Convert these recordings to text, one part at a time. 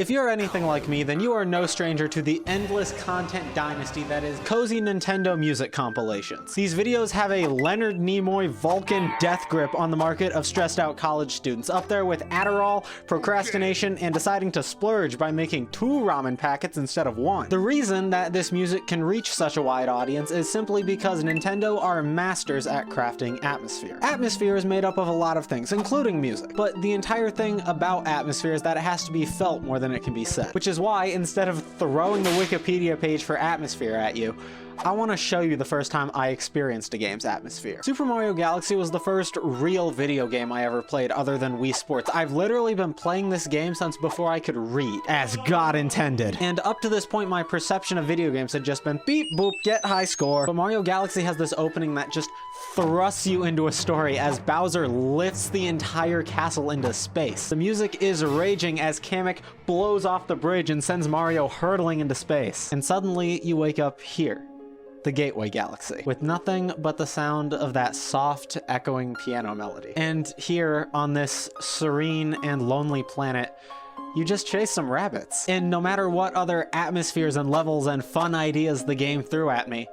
If you're anything like me, then you are no stranger to the endless content dynasty that is cozy Nintendo music compilations. These videos have a Leonard Nimoy Vulcan death grip on the market of stressed out college students, up there with Adderall, procrastination, and deciding to splurge by making 2 ramen packets instead of 1. The reason that this music can reach such a wide audience is simply because Nintendo are masters at crafting atmosphere. Atmosphere is made up of a lot of things, including music, but the entire thing about atmosphere is that it has to be felt more than it can be said. Which is why, instead of throwing the Wikipedia page for atmosphere at you, I want to show you the first time I experienced a game's atmosphere. Super Mario Galaxy was the first real video game I ever played other than Wii Sports. I've literally been playing this game since before I could read, as God intended. And up to this point, my perception of video games had just been beep boop, get high score. But Mario Galaxy has this opening that just thrusts you into a story as Bowser lifts the entire castle into space. The music is raging as Kamek blows off the bridge and sends Mario hurtling into space. And suddenly you wake up here, the Gateway Galaxy, with nothing but the sound of that soft, echoing piano melody. And here, on this serene and lonely planet, you just chase some rabbits. And no matter what other atmospheres and levels and fun ideas the game threw at me,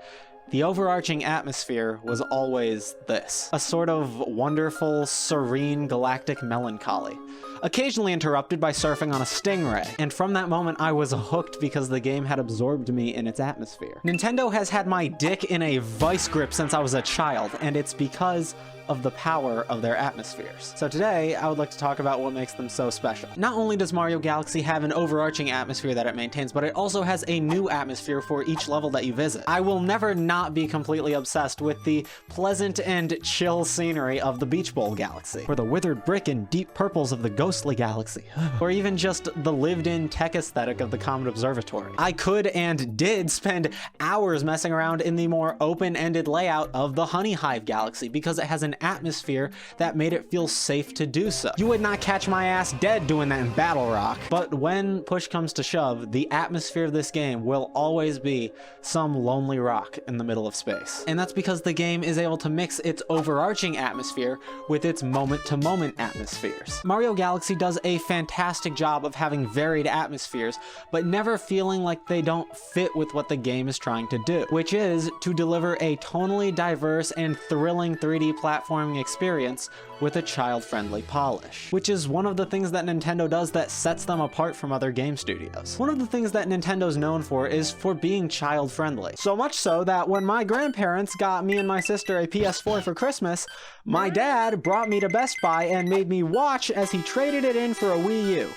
the overarching atmosphere was always this. A sort of wonderful, serene, galactic melancholy, occasionally interrupted by surfing on a stingray. And from that moment, I was hooked because the game had absorbed me in its atmosphere. Nintendo has had my dick in a vice grip since I was a child, and it's because of the power of their atmospheres. So today, I would like to talk about what makes them so special. Not only does Mario Galaxy have an overarching atmosphere that it maintains, but it also has a new atmosphere for each level that you visit. I will never not be completely obsessed with the pleasant and chill scenery of the Beach Bowl Galaxy, or the withered brick and deep purples of the Ghostly Galaxy, or even just the lived-in tech aesthetic of the Comet Observatory. I could and did spend hours messing around in the more open-ended layout of the Honey Hive Galaxy because it has an atmosphere that made it feel safe to do so. You would not catch my ass dead doing that in Battle Rock. But when push comes to shove, the atmosphere of this game will always be some lonely rock in the middle of space. And that's because the game is able to mix its overarching atmosphere with its moment-to-moment atmospheres. Mario Galaxy does a fantastic job of having varied atmospheres, but never feeling like they don't fit with what the game is trying to do, which is to deliver a tonally diverse and thrilling 3D platforming experience with a child-friendly polish, which is one of the things that Nintendo does that sets them apart from other game studios. One of the things that Nintendo's known for is for being child-friendly. So much so that when my grandparents got me and my sister a PS4 for Christmas, my dad brought me to Best Buy and made me watch as he traded it in for a Wii U.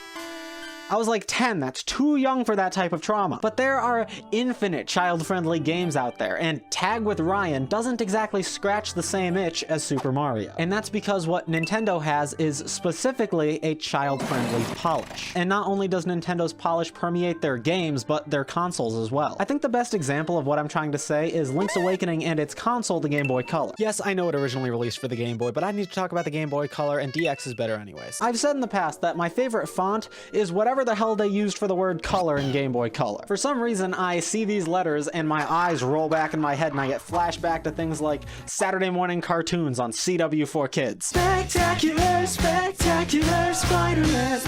I was like 10, that's too young for that type of trauma. But there are infinite child-friendly games out there, and Tag with Ryan doesn't exactly scratch the same itch as Super Mario. And that's because what Nintendo has is specifically a child-friendly polish. And not only does Nintendo's polish permeate their games, but their consoles as well. I think the best example of what I'm trying to say is Link's Awakening and its console, the Game Boy Color. Yes, I know it originally released for the Game Boy, but I need to talk about the Game Boy Color, and DX is better anyways. I've said in the past that my favorite font is whatever the hell they used for the word color in Game Boy Color. For some reason, I see these letters and my eyes roll back in my head and I get flashback to things like Saturday morning cartoons on CW4 Kids. Spectacular, spectacular Spider-Man.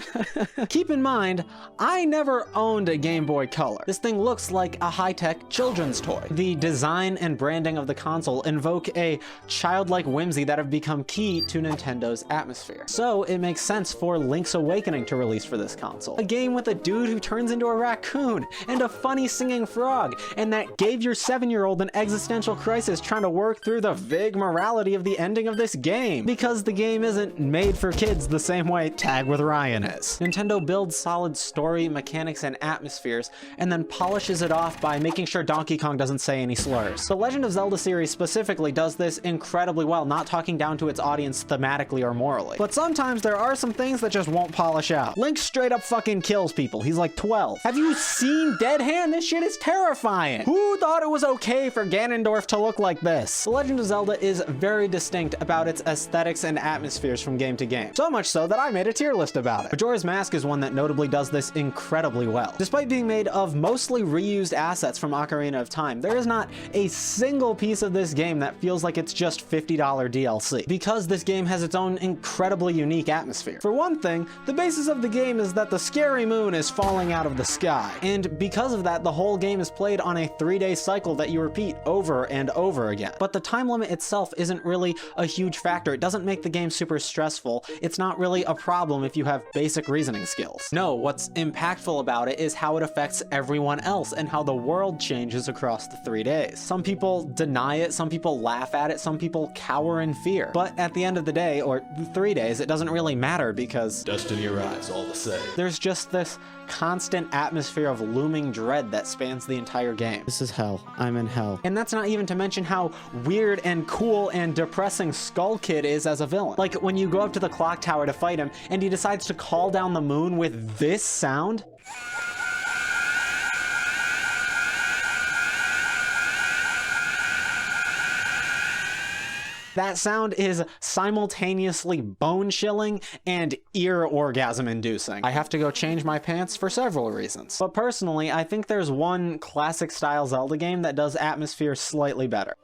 Keep in mind, I never owned a Game Boy Color. This thing looks like a high-tech children's toy. The design and branding of the console invoke a childlike whimsy that have become key to Nintendo's atmosphere. So it makes sense for Link's Awakening to release for this console. A game with a dude who turns into a raccoon and a funny singing frog, and that gave your 7-year-old an existential crisis trying to work through the vague morality of the ending of this game, because the game isn't made for kids the same way Tag with Ryan is. Nintendo builds solid story, mechanics, and atmospheres, and then polishes it off by making sure Donkey Kong doesn't say any slurs. The Legend of Zelda series specifically does this incredibly well, not talking down to its audience thematically or morally. But sometimes there are some things that just won't polish out. Link straight up fucking kills people. He's like 12. Have you seen Dead Hand? This shit is terrifying. Who thought it was okay for Ganondorf to look like this? The Legend of Zelda is very distinct about its aesthetics and atmospheres from game to game. So much so that I made a tier list about it. Majority Majora's Mask is one that notably does this incredibly well. Despite being made of mostly reused assets from Ocarina of Time, there is not a single piece of this game that feels like it's just $50 DLC, because this game has its own incredibly unique atmosphere. For one thing, the basis of the game is that the scary moon is falling out of the sky, and because of that, the whole game is played on a 3-day cycle that you repeat over and over again. But the time limit itself isn't really a huge factor. It doesn't make the game super stressful. It's not really a problem if you have basic reasoning skills. No, what's impactful about it is how it affects everyone else and how the world changes across the 3 days. Some people deny it, some people laugh at it, some people cower in fear. But at the end of the day, or 3 days, it doesn't really matter because destiny arrives all the same. There's just this constant atmosphere of looming dread that spans the entire game. This is hell. I'm in hell. And that's not even to mention how weird and cool and depressing Skull Kid is as a villain. Like when you go up to the clock tower to fight him and he decides to call down the moon with this sound. That sound is simultaneously bone-chilling and ear-orgasm-inducing. I have to go change my pants for several reasons. But personally, I think there's one classic-style Zelda game that does atmosphere slightly better.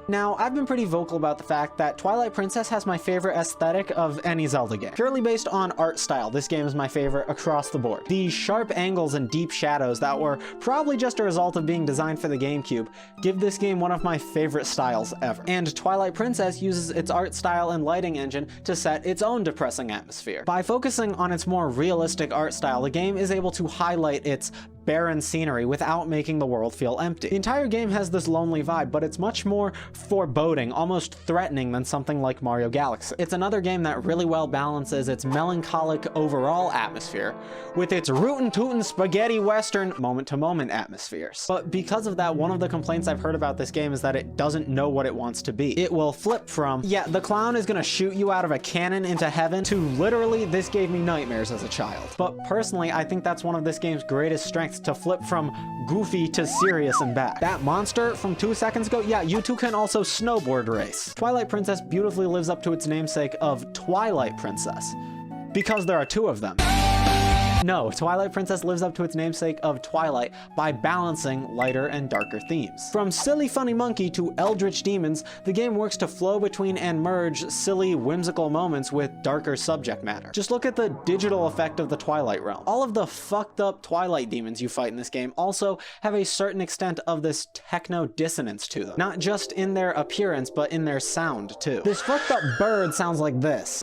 Now, I've been pretty vocal about the fact that Twilight Princess has my favorite aesthetic of any Zelda game. Purely based on art style, this game is my favorite across the board. The sharp angles and deep shadows that were probably just a result of being designed for the GameCube give this game one of my favorite styles ever. And Twilight Princess uses its art style and lighting engine to set its own depressing atmosphere. By focusing on its more realistic art style, the game is able to highlight its barren scenery without making the world feel empty. The entire game has this lonely vibe, but it's much more foreboding, almost threatening than something like Mario Galaxy. It's another game that really well balances its melancholic overall atmosphere with its rootin' tootin' spaghetti western moment-to-moment atmospheres. But because of that, one of the complaints I've heard about this game is that it doesn't know what it wants to be. It will flip from, yeah, the clown is gonna shoot you out of a cannon into heaven, to literally, this gave me nightmares as a child. But personally, I think that's one of this game's greatest strengths, to flip from goofy to serious and bad. That monster from 2 seconds ago, yeah, you two can also snowboard race. Twilight Princess beautifully lives up to its namesake of Twilight Princess, because there are 2 of them. No, Twilight Princess lives up to its namesake of Twilight by balancing lighter and darker themes. From silly funny monkey to eldritch demons, the game works to flow between and merge silly, whimsical moments with darker subject matter. Just look at the digital effect of the Twilight Realm. All of the fucked up Twilight demons you fight in this game also have a certain extent of this techno dissonance to them. Not just in their appearance, but in their sound too. This fucked up bird sounds like this.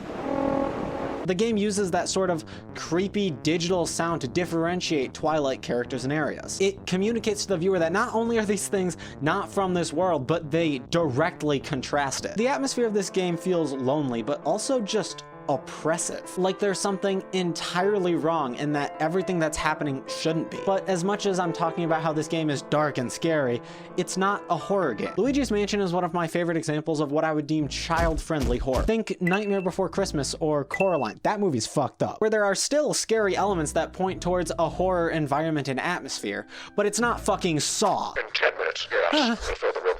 The game uses that sort of creepy digital sound to differentiate Twilight characters and areas. It communicates to the viewer that not only are these things not from this world, but they directly contrast it. The atmosphere of this game feels lonely, but also just oppressive. Like there's something entirely wrong and that everything that's happening shouldn't be. But as much as I'm talking about how this game is dark and scary, it's not a horror game. Luigi's Mansion is one of my favorite examples of what I would deem child-friendly horror. Think Nightmare Before Christmas or Coraline. That movie's fucked up. Where there are still scary elements that point towards a horror environment and atmosphere, but it's not fucking Saw. In 10 minutes, yes.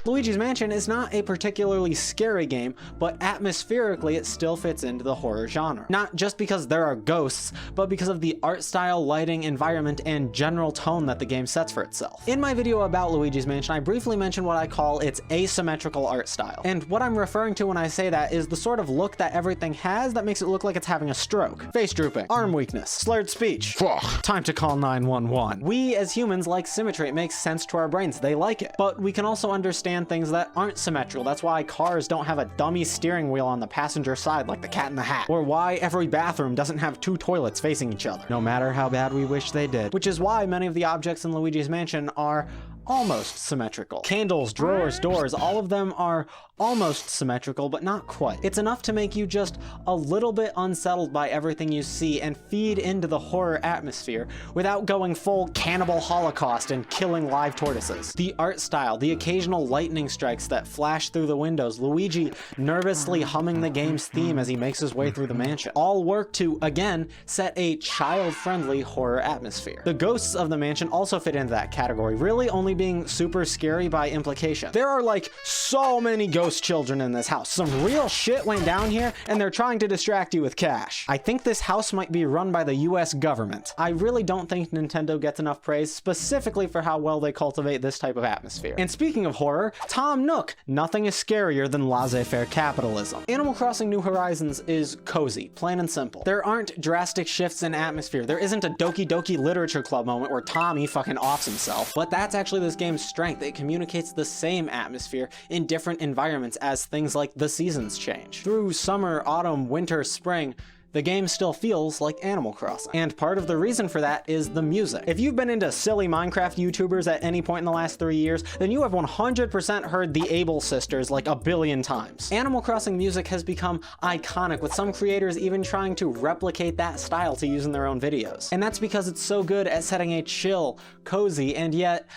Luigi's Mansion is not a particularly scary game, but atmospherically it still fits into the horror genre. Not just because there are ghosts, but because of the art style, lighting, environment, and general tone that the game sets for itself. In my video about Luigi's Mansion, I briefly mentioned what I call its asymmetrical art style. And what I'm referring to when I say that is the sort of look that everything has that makes it look like it's having a stroke. Face drooping, arm weakness, slurred speech. Time to call 911. We as humans like symmetry. It makes sense to our brains. They like it. But we can also understand things that aren't symmetrical. That's why cars don't have a dummy steering wheel on the passenger side like the Cat in the Hat. Or why every bathroom doesn't have 2 toilets facing each other, no matter how bad we wish they did. Which is why many of the objects in Luigi's Mansion are almost symmetrical. Candles, drawers, doors, all of them are almost symmetrical, but not quite. It's enough to make you just a little bit unsettled by everything you see and feed into the horror atmosphere without going full cannibal holocaust and killing live tortoises. The art style, the occasional lightning strikes that flash through the windows, Luigi nervously humming the game's theme as he makes his way through the mansion, all work to, again, set a child-friendly horror atmosphere. The ghosts of the mansion also fit into that category, really only only being super scary by implication. There are like so many ghost children in this house. Some real shit went down here and they're trying to distract you with cash. I think this house might be run by the US government. I really don't think Nintendo gets enough praise specifically for how well they cultivate this type of atmosphere. And speaking of horror, Tom Nook, nothing is scarier than laissez-faire capitalism. Animal Crossing New Horizons is cozy, plain and simple. There aren't drastic shifts in atmosphere. There isn't a Doki Doki Literature Club moment where Tommy fucking offs himself. But that's actually this game's strength. It communicates the same atmosphere in different environments as things like the seasons change. Through summer, autumn, winter, spring, the game still feels like Animal Crossing. And part of the reason for that is the music. If you've been into silly Minecraft YouTubers at any point in the last 3 years, then you have 100% heard the Able Sisters like a billion times. Animal Crossing music has become iconic, with some creators even trying to replicate that style to use in their own videos. And that's because it's so good at setting a chill, cozy, and yet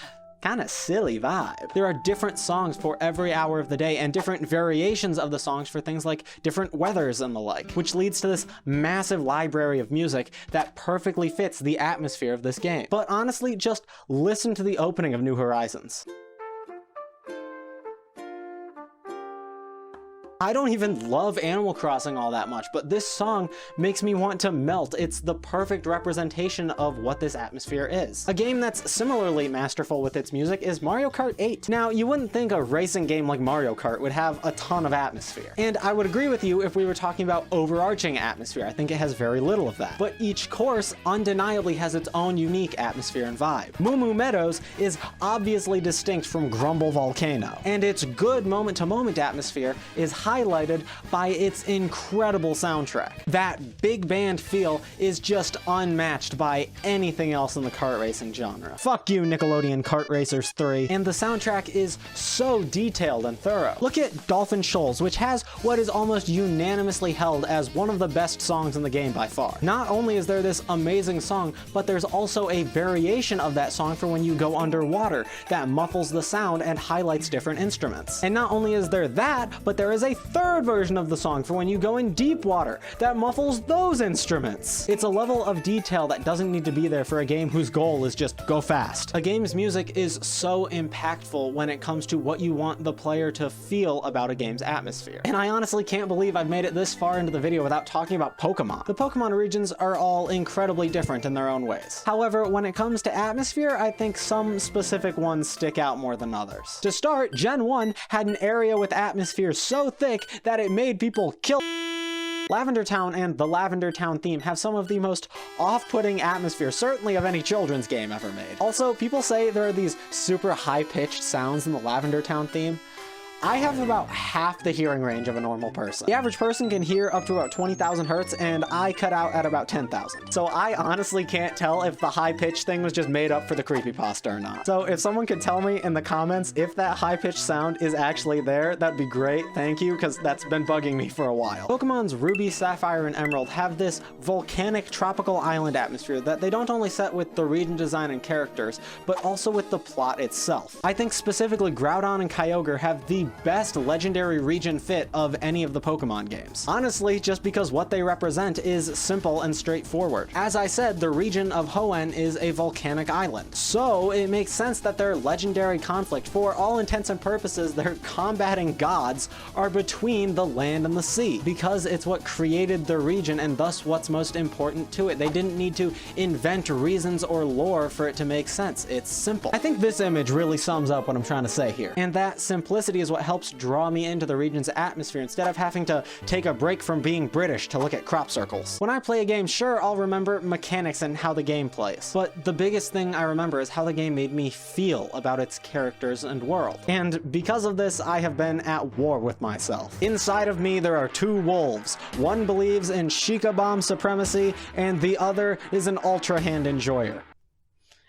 kind of silly vibe. There are different songs for every hour of the day and different variations of the songs for things like different weathers and the like, which leads to this massive library of music that perfectly fits the atmosphere of this game. But honestly, just listen to the opening of New Horizons. I don't even love Animal Crossing all that much, but this song makes me want to melt. It's the perfect representation of what this atmosphere is. A game that's similarly masterful with its music is Mario Kart 8. Now, you wouldn't think a racing game like Mario Kart would have a ton of atmosphere. And I would agree with you if we were talking about overarching atmosphere. I think it has very little of that. But each course undeniably has its own unique atmosphere and vibe. Moo Moo Meadows is obviously distinct from Grumble Volcano, and its good moment-to-moment atmosphere is highlighted by its incredible soundtrack. That big band feel is just unmatched by anything else in the kart racing genre. Fuck you, Nickelodeon Kart Racers 3. And the soundtrack is so detailed and thorough. Look at Dolphin Shoals, which has what is almost unanimously held as one of the best songs in the game by far. Not only is there this amazing song, but there's also a variation of that song for when you go underwater that muffles the sound and highlights different instruments. And not only is there that, but there is a third version of the song for when you go in deep water that muffles those instruments. It's a level of detail that doesn't need to be there for a game whose goal is just go fast. A game's music is so impactful when it comes to what you want the player to feel about a game's atmosphere. And I honestly can't believe I've made it this far into the video without talking about Pokemon. The Pokemon regions are all incredibly different in their own ways. However, when it comes to atmosphere, I think some specific ones stick out more than others. To start, Gen 1 had an area with atmosphere so thick that it made people kill. Lavender Town and the Lavender Town theme have some of the most off-putting atmosphere, certainly of any children's game ever made. Also, people say there are these super high-pitched sounds in the Lavender Town theme. I have about half the hearing range of a normal person. The average person can hear up to about 20,000 hertz, and I cut out at about 10,000. So I honestly can't tell if the high-pitched thing was just made up for the creepypasta or not. So if someone could tell me in the comments if that high-pitched sound is actually there, that'd be great. Thank you, because that's been bugging me for a while. Pokemon's Ruby, Sapphire, and Emerald have this volcanic tropical island atmosphere that they don't only set with the region design and characters, but also with the plot itself. I think specifically Groudon and Kyogre have the best legendary region fit of any of the Pokemon games. Honestly, just because what they represent is simple and straightforward. As I said, the region of Hoenn is a volcanic island, so it makes sense that their legendary conflict, for all intents and purposes, their combating gods, are between the land and the sea, because it's what created the region and thus what's most important to it. They didn't need to invent reasons or lore for it to make sense. It's simple. I think this image really sums up what I'm trying to say here, and that simplicity is what helps draw me into the region's atmosphere instead of having to take a break from being British to look at crop circles. When I play a game, sure, I'll remember mechanics and how the game plays, but the biggest thing I remember is how the game made me feel about its characters and world. And because of this, I have been at war with myself. Inside of me, there are two wolves. One believes in Sheikah Bomb supremacy, and the other is an Ultra Hand enjoyer.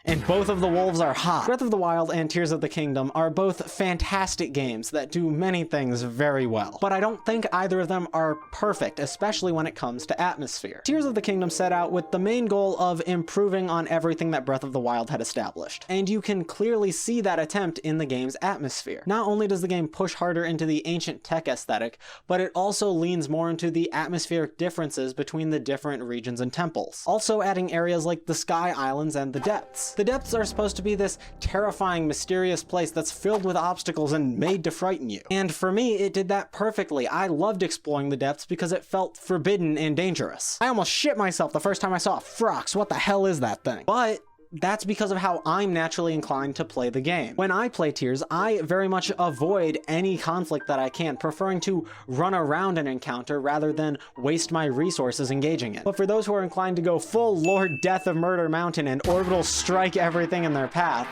And both of the wolves are hot. Breath of the Wild and Tears of the Kingdom are both fantastic games that do many things very well, but I don't think either of them are perfect, especially when it comes to atmosphere. Tears of the Kingdom set out with the main goal of improving on everything that Breath of the Wild had established, and you can clearly see that attempt in the game's atmosphere. Not only does the game push harder into the ancient tech aesthetic, but it also leans more into the atmospheric differences between the different regions and temples, also adding areas like the Sky Islands and the Depths. The depths are supposed to be this terrifying, mysterious place that's filled with obstacles and made to frighten you. And for me, it did that perfectly. I loved exploring the depths because it felt forbidden and dangerous. I almost shit myself the first time I saw Frox. What the hell is that thing? But that's because of how I'm naturally inclined to play the game. When I play Tears, I very much avoid any conflict that I can, preferring to run around an encounter rather than waste my resources engaging it. But for those who are inclined to go full Lord Death of Murder Mountain and orbital strike everything in their path,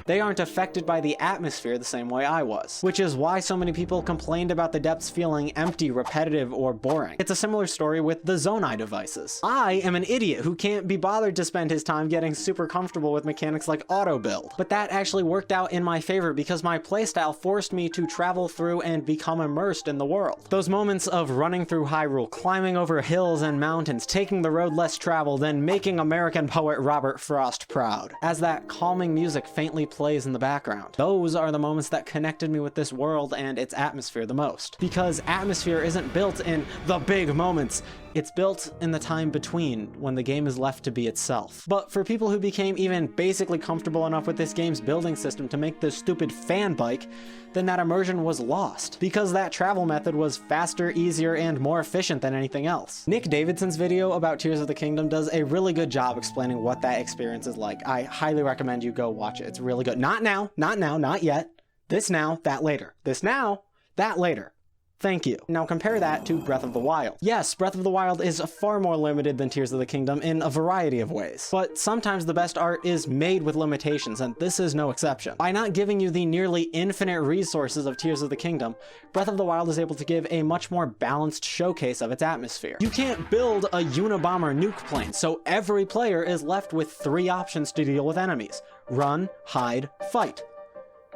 they aren't affected by the atmosphere the same way I was, which is why so many people complained about the depths feeling empty, repetitive, or boring. It's a similar story with the Zonai devices. I am an idiot who can't be bothered to spend his time getting super comfortable with mechanics like auto build, but that actually worked out in my favor because my playstyle forced me to travel through and become immersed in the world. Those moments of running through Hyrule, climbing over hills and mountains, taking the road less traveled, and making American poet Robert Frost proud, as that calming music faintly plays in the background. Those are the moments that connected me with this world and its atmosphere the most. Because atmosphere isn't built in the big moments, it's built in the time between, when the game is left to be itself. But for people who became even basically comfortable enough with this game's building system to make this stupid fan bike, then that immersion was lost, because that travel method was faster, easier, and more efficient than anything else. Nick Davidson's video about Tears of the Kingdom does a really good job explaining what that experience is like. I highly recommend you go watch it. It's really good. Not now, not yet. This now, that later. This now, that later. Thank you. Now compare that to Breath of the Wild. Yes, Breath of the Wild is far more limited than Tears of the Kingdom in a variety of ways, but sometimes the best art is made with limitations, and this is no exception. By not giving you the nearly infinite resources of Tears of the Kingdom, Breath of the Wild is able to give a much more balanced showcase of its atmosphere. You can't build a Unabomber nuke plane, so every player is left with 3 options to deal with enemies: run, hide, fight.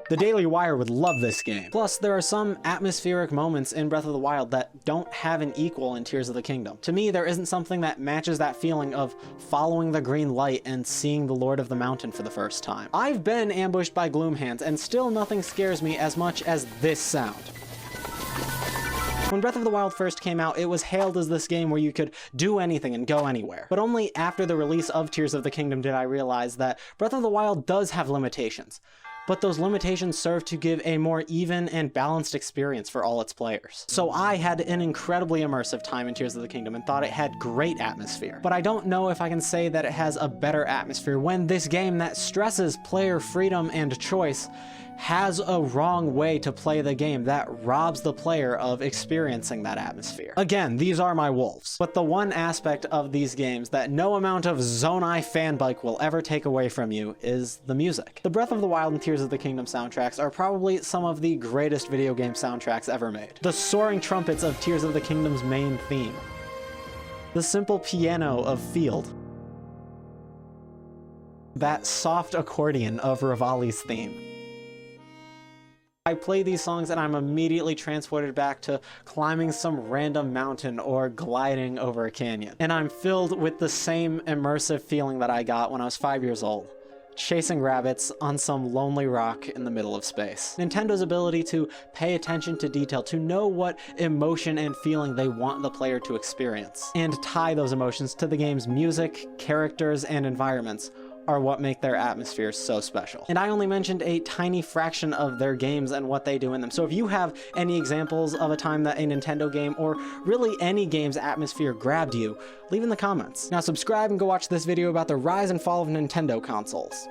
The Daily Wire would love this game. Plus, there are some atmospheric moments in Breath of the Wild that don't have an equal in Tears of the Kingdom. To me, there isn't something that matches that feeling of following the green light and seeing the Lord of the Mountain for the first time. I've been ambushed by Gloomhands, and still nothing scares me as much as this sound. When Breath of the Wild first came out, it was hailed as this game where you could do anything and go anywhere. But only after the release of Tears of the Kingdom did I realize that Breath of the Wild does have limitations. But those limitations serve to give a more even and balanced experience for all its players. So I had an incredibly immersive time in Tears of the Kingdom and thought it had great atmosphere. But I don't know if I can say that it has a better atmosphere when this game that stresses player freedom and choice has a wrong way to play the game that robs the player of experiencing that atmosphere. Again, these are my wolves, but the one aspect of these games that no amount of Zonai fanbike will ever take away from you is the music. The Breath of the Wild and Tears of the Kingdom soundtracks are probably some of the greatest video game soundtracks ever made. The soaring trumpets of Tears of the Kingdom's main theme. The simple piano of Field. That soft accordion of Rivali's theme. I play these songs and I'm immediately transported back to climbing some random mountain or gliding over a canyon. And I'm filled with the same immersive feeling that I got when I was 5 years old, chasing rabbits on some lonely rock in the middle of space. Nintendo's ability to pay attention to detail, to know what emotion and feeling they want the player to experience, and tie those emotions to the game's music, characters, and environments are what make their atmosphere so special. And I only mentioned a tiny fraction of their games and what they do in them. So if you have any examples of a time that a Nintendo game, or really any game's atmosphere, grabbed you, leave in the comments. Now subscribe and go watch this video about the rise and fall of Nintendo consoles.